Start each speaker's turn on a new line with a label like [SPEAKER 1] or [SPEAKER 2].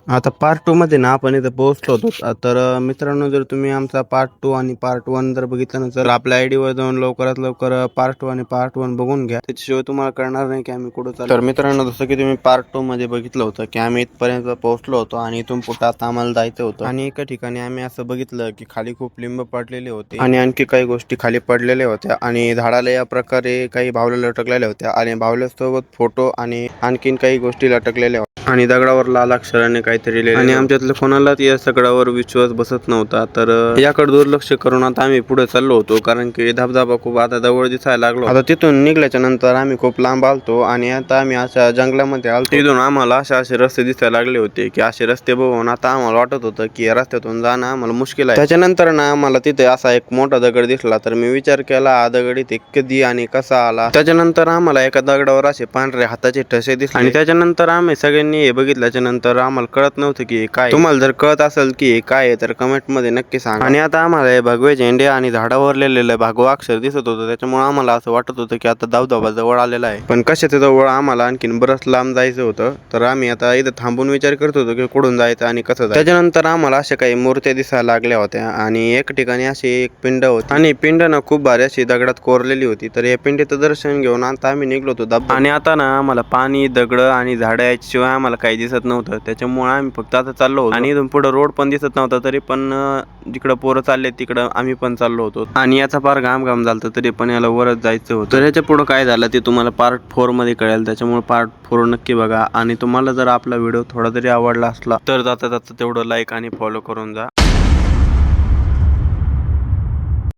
[SPEAKER 1] आता पार्ट 2 मध्ये ना आपण इथं पोहोचलो होतो. तर मित्रांनो, जर तुम्ही आमचा पार्ट 2 आणि पार्ट 1 जर बघितलं नसेल तर आपल्या आयडीवर जाऊन लवकरात लवकर पार्ट 2 आणि पार्ट 1 बघून घ्या. त्याच्याशिवाय तुम्हाला कळणार नाही की आम्ही कुठं चाललो. तर मित्रांनो, जसं की तुम्ही पार्ट 2 मध्ये बघितलं होतं की आम्ही इथपर्यंत पोहोचलो होतो आणि इथून पुढे आता आम्हाला जायचं होतं. आणि एका ठिकाणी आम्ही असं बघितलं की खाली खूप लिंब पडलेले होते आणि आणखी काही गोष्टी खाली पडलेल्या होत्या आणि झाडाला या प्रकारे काही बाहुल्या लटकलेल्या होत्या आणि बाहुल्यासोबत फोटो आणि आणखीन काही गोष्टी लटकलेल्या होत्या आणि दगडावर लाल अक्षराने काहीतरी लिहिलेलं. आणि आमच्यातलं कोणालाच या सगळ्यावर विश्वास बसत नव्हता. तर याकडे दुर्लक्ष करून आता आम्ही पुढे चाललो होतो, कारण की धबधबा खूप आता जवळ दिसायला लागलो. आता तिथून निघल्याच्या नंतर आम्ही खूप लांब आलतो आणि आता आम्ही अशा जंगलामध्ये आलतो. तिथून आम्हाला असे रस्ते दिसायला लागले होते की असे रस्ते बघून आता आम्हाला वाटत होतं की या रस्त्यातून जाणं आम्हाला मुश्किल आहे. त्याच्यानंतर ना आम्हाला तिथे असा एक मोठा दगड दिसला. तर मी विचार केला, हा दगड इथे कधी आणि कसा आला. त्याच्यानंतर आम्हाला एका दगडावर असे पांढरे हाताचे ठसे दिसले आणि त्याच्यानंतर आम्ही सगळ्यांनी हे बघितल्याच्या नंतर आम्हाला कळत नव्हतं की काय. तुम्हाला जर कळत असेल की हे काय आहे तर कमेंट मध्ये नक्की सांगा. आणि आता आम्हाला हे भगवे झेंडे आणि झाडावर लिहिलेलं भगवा अक्षर दिसत होतं, त्याच्यामुळे आम्हाला असं वाटत होतं की आता धबधबा जवळ आलेला आहे. पण कशाच्या जवळ, आम्हाला आणखीन बरंच लांब जायचं होतं. तर आम्ही आता इथं थांबून विचार करत होतो की कुठून जायचं आणि कसं जायचं. त्याच्यानंतर आम्हाला अशा काही मूर्त्या दिसायला लागल्या होत्या आणि एक ठिकाणी अशी एक पिंड होती आणि पिंड ना खूप भारी अशी दगडात कोरलेली होती. तर या पिंडीचं दर्शन घेऊन आता आम्ही निघलो होतो धबधबा. आणि आता ना आम्हाला पाणी, दगड आणि झाडं याच्याशिवाय आम्हाला काही दिसत नव्हतं. त्याच्यामुळे आम्ही फक्त आता चाललो होतो आणि इथून पुढे रोड पण दिसत नव्हता. तरी पण जिकडं पोरं चालले तिकडं आम्ही पण चाललो होतो आणि याचा फार घाम झालता, तरी पण याला वरच जायचं होतं. तर याच्या पुढे काय झालं ते तुम्हाला पार्ट 4 मध्ये कळेल. त्याच्यामुळे पार्ट 4 नक्की बघा आणि तुम्हाला जर आपला व्हिडिओ थोडा तरी आवडला असला तर जाता जाता तेवढं लाईक आणि फॉलो करून जा.